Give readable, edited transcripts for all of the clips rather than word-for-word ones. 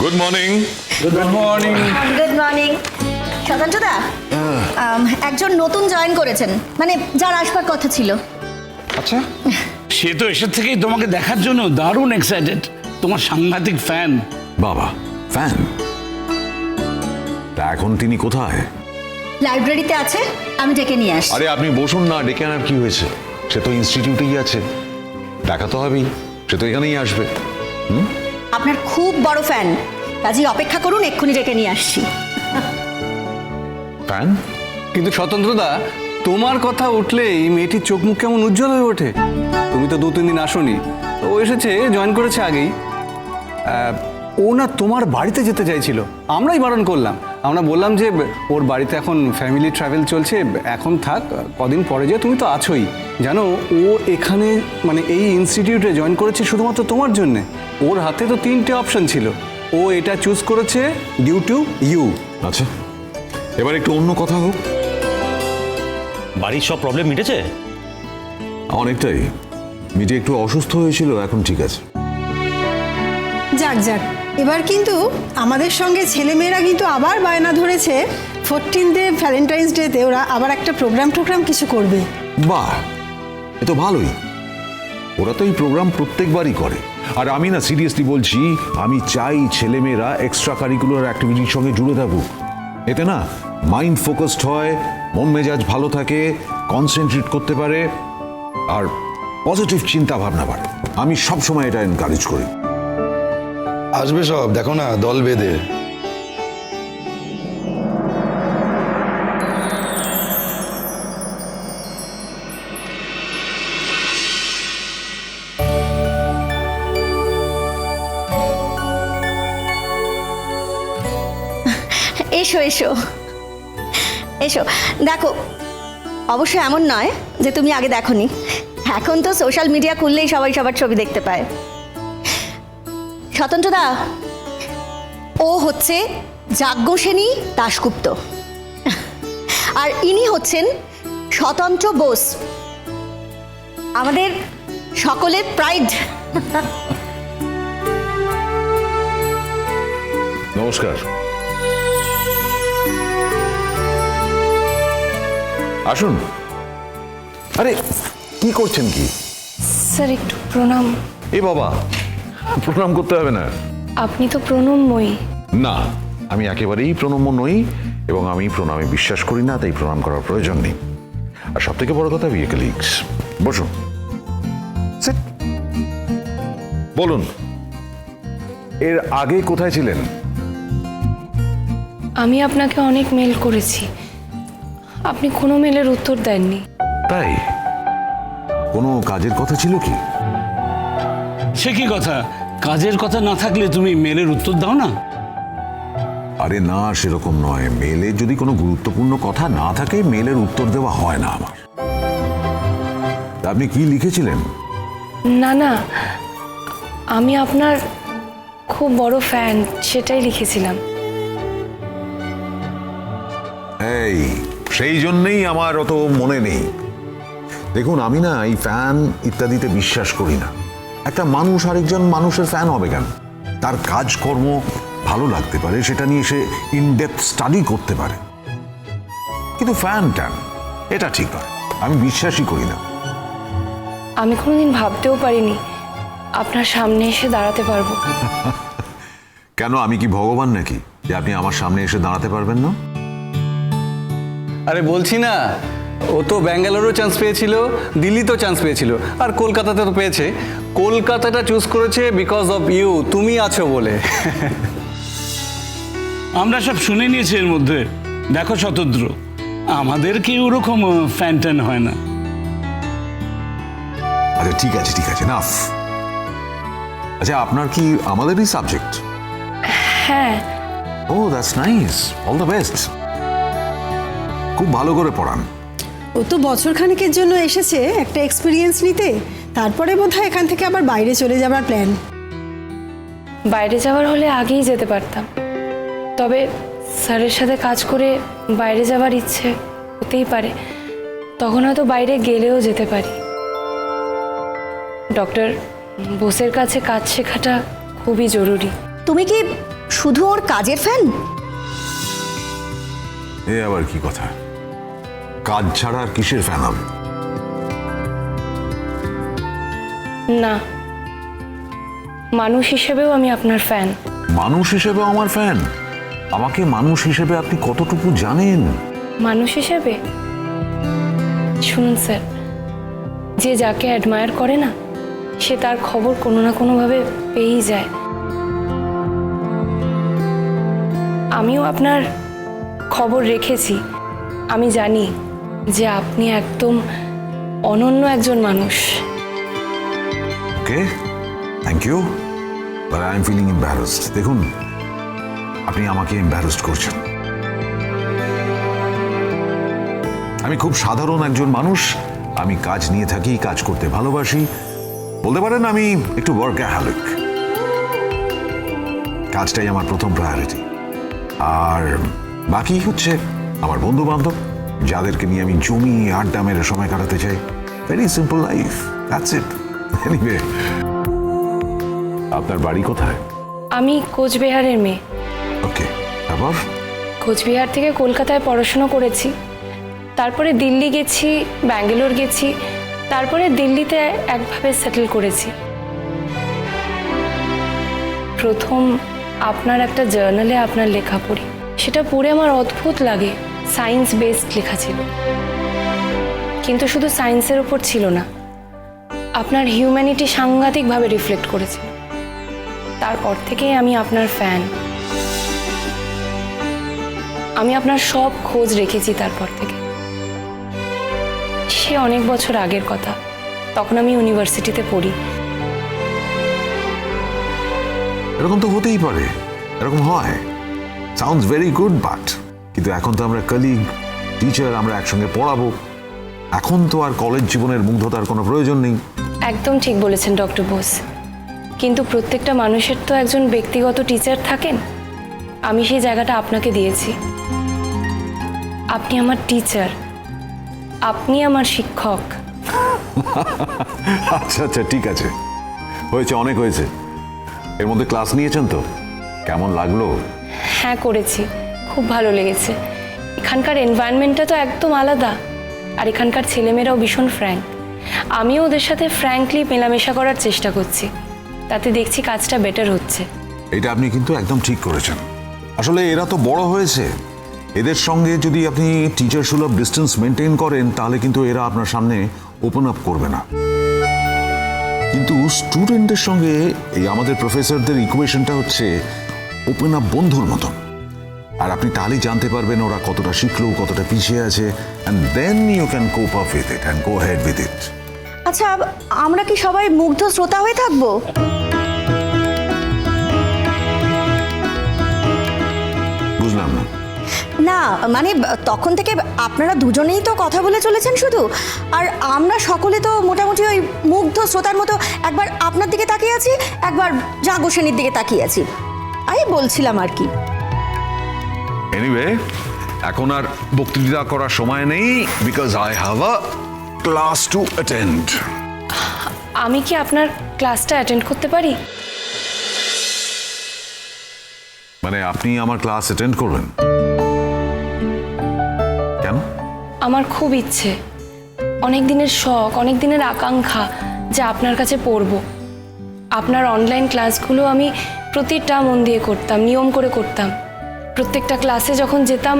Good morning. Good morning. Good morning. স্বতন্ত্রদা, একজন নতুন জয়েন করেছেন, মানে যার আসবার কথা ছিল। আচ্ছা, সে তো এসে থেকেই তোমাকে দেখার জন্য দারুণ এক্সাইটেড, তোমার সাংঘাতিক ফ্যান। বাবা ফ্যান? তা এখন তিনি কোথায়? লাইব্রেরিতে আছে, আমি ডেকে নিয়ে আসি। আরে আপনি বসুন না, ডেকে আনার কি হয়েছে? সে তো ইনস্টিটিউটেই আছে, দেখা তো হবেই, সে তো এখানেই আসবে। আপনার খুব বড় ফ্যান, কাজেই অপেক্ষা করুন, এক্ষুনি ডেকে নিয়ে আসছি। ফ্যান? কিন্তু স্বতন্ত্রদা, তোমার কথা উঠলে এই মেয়েটির চোখ মুখ কেমন উজ্জ্বল হয়ে ওঠে। তুমি তো 2-3 দিন আসোনি, ও এসেছে, জয়েন করেছে আগেই। ও না তোমার বাড়িতে যেতে চাইছিল, আমরাই বারণ করলাম। আমরা বললাম যে ওর বাড়িতে এখন ফ্যামিলি ট্রাভেল চলছে, এখন থাক, কদিন পরে যে তুমি তো আছোই। জানো, ও এখানে মানে এই ইনস্টিটিউটে জয়েন করেছে শুধুমাত্র তোমার জন্যে। ওর হাতে তো 3টে অপশন ছিল, ও এটা চুজ করেছে ডিউ টু ইউ। আচ্ছা, এবার একটু অন্য কথা হোক। বাড়ির সব প্রবলেম মিটেছে? অনেকটাই মিটে, একটু অসুস্থ হয়েছিল, এখন ঠিক আছে। যাক যাক, এবার কিন্তু আমাদের সঙ্গে ছেলেমেয়েরা কিন্তু আবার বায়না ধরেছে 14th ভ্যালেন্টাইন্স ডেতে ওরা আবার একটা প্রোগ্রাম কিছু করবে। বাহ, এ তো ভালোই। ওরা তো এই প্রোগ্রাম প্রত্যেকবারই করে। আর আমি না সিরিয়াসলি বলছি, আমি চাই ছেলেমেয়েরা এক্সট্রা কারিকুলার অ্যাক্টিভিটির সঙ্গে জুড়ে থাকুক। এতে না মাইন্ড ফোকাসড হয়, মন মেজাজ ভালো থাকে, কনসেন্ট্রেট করতে পারে, আর পজিটিভ চিন্তা ভাবনা বাড়ে। আমি সবসময় এটা এনকারেজ করি। আসবে সব, দেখো না দল বেঁধে। এসো এসো এসো, দেখো, অবশ্য এমন নয় যে তুমি আগে দেখোনি, এখন তো সোশ্যাল মিডিয়া খুললেই সবাই সবার ছবি দেখতে পায়। স্বতন্ত্রদা, ও হচ্ছে যাজ্ঞসেনী দাশগুপ্ত, আর ইনি হচ্ছেন স্বতন্ত্র বোস, আমাদের সকলের প্রাইড। নমস্কার। আসুন। আরে কি করছেন কি? স্যার একটু প্রণাম। এ বাবা, প্রণাম করতে হবে না। আপনি তো প্রণামময়ী। না, আমি একেবারেই প্রণম্য নই, এবং আমি প্রণামে বিশ্বাস করি না, তাই প্রণাম করার প্রয়োজন নেই। আর সব থেকে বড় কথা, উই আর কলিগস। বসুন। Sit. বলুন, এর আগে কোথায় ছিলেন? আমি আপনাকে অনেক মেল করেছি, আপনি কোনো মেলের উত্তর দেননি। তাই? কোনো কাজের কথা ছিল কি? সে কি কথা, কাজের কথা না থাকলে তুমি মেলের উত্তর দাও না? আরে না, সেরকম নয়। মেলে যদি কোনো গুরুত্বপূর্ণ কথা না থাকে, মেলের উত্তর দেওয়া হয় না আমার। তা আপনি কি লিখেছিলেন? না না, আমি আপনার খুব বড় ফ্যান, সেটাই লিখেছিলাম। এই সেই জন্যেই আমার অত মনে নেই। দেখুন, আমি না এই ফ্যান ইত্যাদিতে বিশ্বাস করি না। একটা মানুষ আরেকজন মানুষের ফ্যান হবে কেন? তার কাজকর্ম ভালো লাগতে পারে, সেটা নিয়ে সে ইনডেপথ স্টাডি করতে পারে, কিন্তু ফ্যান ট্যান এটা ঠিক নয়, আমি বিশ্বাসই করি না। আমি কোনোদিন ভাবতেও পারিনি আপনার সামনে এসে দাঁড়াতে পারবো। কেন, আমি কি ভগবান নাকি যে আপনি আমার সামনে এসে দাঁড়াতে পারবেন না? আরে বলছি না, ও তো ব্যাঙ্গালোরও চান্স পেয়েছিল, দিল্লিতেও চান্স পেয়েছিল, আর কলকাতাতে তো পেয়েছে। কলকাতাটা চুজ করেছে বিকজ অফ ইউ, তুমি আছো বলে। আমরা সব শুনে নিয়েছি এর মধ্যে। দেখো স্বতন্ত্র, আমাদের কেউ ওরকম ফ্যান ট্যান হয় না। আচ্ছা ঠিক আছে, ঠিক আছে, নাফ। আচ্ছা, আপনার কি আমাদেরই সাবজেক্ট? হ্যাঁ। Oh that's nice, all the best. খুব ভালো করে পড়ান। ও তো বছরখানেকের জন্য এসেছে একটা এক্সপিরিয়েন্স নিতে, তারপরে বোধহয় এখান থেকে আবার বাইরে চলে যাবার প্ল্যান। বাইরে যাওয়ার হলে আগেই যেতে পারতাম, তবে স্যারের সাথে কাজ করে বাইরে যাওয়ার ইচ্ছে হতেই পারে, তখন হয়তো বাইরে গেলেও যেতে পারি। ডক্টর বোসের কাছে কাজ শেখাটা খুবই জরুরি। তুমি কি শুধু ওর কাজের ফ্যান? এ আবার কি কথা? কাজ ছাড়া আর কিসের ফ্যান হবে? না, মানুষ হিসেবেও আমি আপনার ফ্যান। মানুষ হিসেবে আমার ফ্যান? আমাকে মানুষ হিসেবে আপনি কতটুকু জানেন? মানুষ হিসেবে শুনুন স্যার, যে যাকে অ্যাডমায়ার করে না, সে তার খবর কোনো না কোনোভাবে পেয়েই যায়। আমিও আপনার খবর রেখেছি। আমি জানি যে আপনি একদম অনন্য একজন মানুষ। Okay, thank you, but I am feeling embarrassed. দেখুন, আপনি আমাকে এম্বারাসড করছেন। আমি খুব সাধারণ একজন মানুষ। আমি কাজ নিয়ে থাকি, কাজ করতে ভালোবাসি। বলতে পারেন আমি একটু ওয়ার্কাহলিক। কাজটাই আমার প্রথম প্রায়োরিটি। আর বাকি হচ্ছে আমার বন্ধু বান্ধব, যাদেরকে নিয়ে আমি জমিয়ে আড্ডা মেরে সময় কাটাতে চাই। Very simple life, that's it. Anyway, আপনার বাড়ি কোথায়? আমি কোচবিহারের মেয়ে। ওকে, তারপর? কোচবিহার থেকে কলকাতায় পড়াশুনো করেছি, তারপরে দিল্লি গেছি, ব্যাঙ্গালোর গেছি, তারপরে দিল্লিতে একভাবে সেটেল করেছি। প্রথম আপনার একটা জার্নালে আপনার লেখা পড়ি, সেটা পড়ে আমার অদ্ভুত লাগে। সায়েন্স বেসড লেখা ছিল, কিন্তু শুধু সায়েন্সের ওপর ছিল না, আপনার হিউম্যানিটি সাংঘাতিকভাবে রিফ্লেক্ট করেছে। তারপর থেকেই আমি আপনার ফ্যান। আমি আপনার সব খোঁজ রেখেছি তারপর থেকে। সে অনেক বছর আগের কথা, তখন আমি ইউনিভার্সিটিতে পড়ি। এরকম তো হতেই পারে, এরকম হয়। সাউন্ডস ভেরি গুড, বাট কিন্তু এখন তো আমরা কলিগ, টিচার, আমরা একসঙ্গে পড়াবো। এখন তো আর কলেজ জীবনের মুগ্ধতার কোনো প্রয়োজন নেই। একদম ঠিক বলেছেন ডক্টর বোস, কিন্তু প্রত্যেকটা মানুষের তো একজন ব্যক্তিগত টিচার থাকেন। আমি সেই জায়গাটা আপনাকে দিয়েছি। আপনি আমার টিচার, আপনি আমার শিক্ষক। আচ্ছা আচ্ছা, ঠিক আছে, হয়েছে, অনেক হয়েছে। এর মধ্যে ক্লাস নিয়েছেন তো? কেমন লাগলো? হ্যাঁ, করেছি, খুব ভালো লেগেছে। এখানকার এনভায়রনমেন্টটা তো একদম আলাদা, আর এখানকার ছেলেমেয়েরাও ভীষণ ফ্র্যাঙ্ক। আমিও ওদের সাথে ফ্র্যাঙ্কলি মেলামেশা করার চেষ্টা করছি, তাতে দেখছি কাজটা বেটার হচ্ছে। এটা আপনি কিন্তু একদম ঠিক করেছেন। আসলে এরা তো বড় হয়েছে, এদের সঙ্গে যদি আপনি টিচার সুলভ ডিস্টেন্স মেনটেন করেন, তাহলে কিন্তু এরা আপনার সামনে ওপেন আপ করবে না। কিন্তু স্টুডেন্টের সঙ্গে এই আমাদের প্রফেসরদের ইকুয়েশনটা হচ্ছে ওপেন আপ বন্ধুর মতন। আর আপনি তাহলেই জানতে পারবেন ওরা কতটা শিখলো, কতটা পিছিয়ে আছে, and then you can cope up with it and go head with it. আচ্ছা, আমরা কি সবাই মুগ্ধ শ্রোতা হয়ে থাকবো? বুঝলাম না। না মানে তখন থেকে আপনারা দুজনেই তো কথা বলে চলেছেন শুধু, আর আমরা সকলে তো মোটামুটি ওই মুগ্ধ শ্রোতার মতো একবার আপনার দিকে তাকিয়ে আছি, একবার জাগো সেনীর দিকে তাকিয়ে আছি। আমি বলছিলাম আর কি। এনিওয়ে, এখন আর বক্তৃতা করার সময় নেই, because I have a class to attend. আমি কি আপনার ক্লাসটা অ্যাটেন্ড করতে পারি? মানে আপনি আমার ক্লাস অ্যাটেন্ড করবেন? কেন? আমার খুব ইচ্ছে, অনেক দিনের শখ, অনেক দিনের আকাঙ্ক্ষা যে আপনার কাছে পড়ব। আপনার অনলাইন ক্লাসগুলো আমি প্রতিটা মন দিয়ে করতাম, নিয়ম করে করতাম। প্রত্যেকটা ক্লাসে যখন যেতাম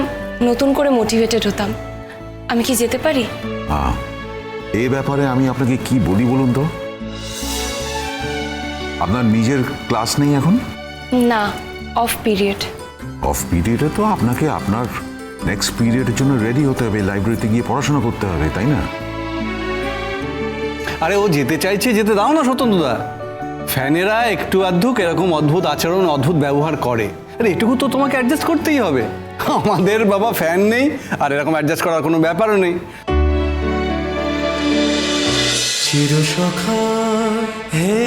নতুন করে মোটিভেটেড হতাম। আমি কি যেতে পারি? এই ব্যাপারে আমি আপনাকে কি বলি বলুন তো? আপনার নিজের ক্লাস নেই এখন? না, অফ পিরিয়ড। অফ পিরিয়ডে তো আপনাকে আপনার নেক্সট পিরিয়ডের জন্য রেডি হতে হবে, লাইব্রেরিতে গিয়ে পড়াশোনা করতে হবে, তাই না? আরে ও যেতে চাইছে, যেতে দাও না স্বতন্ত্রদা। ফ্যানেরা একটু আধটুক এরকম অদ্ভুত আচরণ, অদ্ভুত ব্যবহার করে, আরে এটুকু তো তোমাকে অ্যাডজাস্ট করতেই হবে। আমাদের বাবা ফ্যান নেই, আর এরকম অ্যাডজাস্ট করার কোনো ব্যাপারও নেই। চিরসখা হে